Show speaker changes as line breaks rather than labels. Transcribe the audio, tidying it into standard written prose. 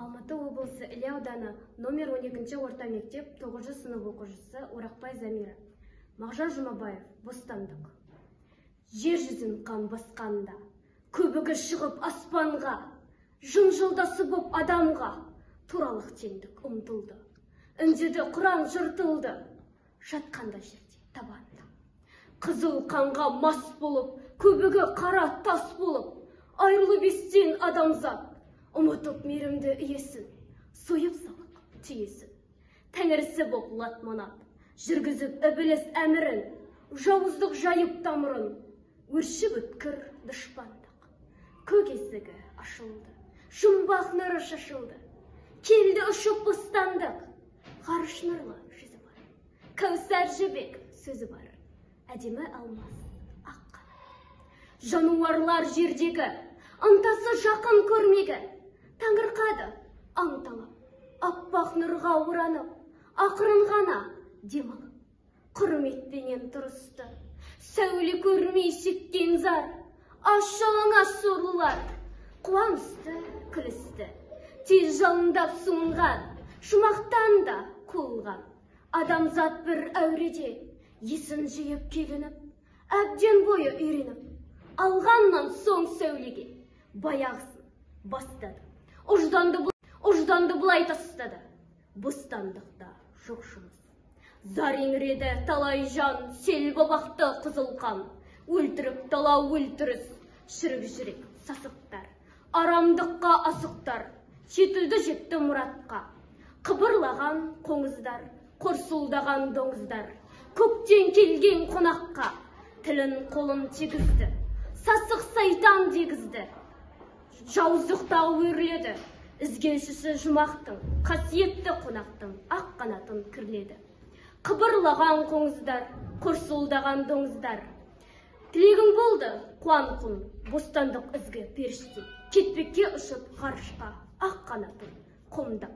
Алматы облысы Іле ауданы номер 12 орта мектеп 9 сынып оқушысы Орақбай Замира. Мағжан Жұмабаев, бостандық. Жер жүзін қан басқанда, көбігі шығып аспанға, жын-жылдасы боп адамға, туралық теңдік ұмтылды. Үндеді Құран жыртылды, жатқанда жерде табанда. Қызыл қанға мас болып, көбігі қара тас болып, айрылып естен адамзат, ұмытып мейірімді иесін, сойып салық түйесін. Тәңірісі боп латманат, жүргізіп ібіліс әмірін, жауыздық жайып тамырын, өршіп өткір дұшпандық. Көк есігі ашылды, жұмбақ нұры шашылды, келді ұшып бостандық. Ғарыш нұрлы жүзі бар, кәусар жібек сөзі бар, әдемі алмас ақ қанат. Жануарлар жердегі, ынтасы жақын көрмегі, таңырқады аңталап, аппақ нұрға оранып, ақырын ғана демалып, құрметпенен тұрысты. Сәуле көрмей шеккен зар, аш-жалаңаш сорлылар, қуанысты, күлісті, тез жалындап суынған, жұмақтан да қуылған. Адамзат бір әуреде, есін жиып келініп, әбден бойы үйреніп, алғаннан соң сәулеге баяғысын бастады. Ұжданды бұлай тастады, бостандықта жоқ жұмыс. Зар еңіреді талай жан, сел бабақты қызыл қан, өлтіріп дала өлтіріс, шірік жүрек сасықтар, арамдыққа асықтар, жетілді жетті мұратқа. Қыбырлаған қоңыздар, қорсылдаған доңыздар, көктен келген қонаққа, тілін қолын тегізді, сасық сайтан дегізді. Жауыздықтағы өрледі, ізгеншісі жұмақтың, қасиетті қонақтың ақ қанатын кірледі. Қыбырлаған қоңыздар, қорсылдаған доңыздар, тілегің болды қуан құн, бостандық ізгі періште, кетпекке ұшып ғарышқа ақ қанатын қомдап.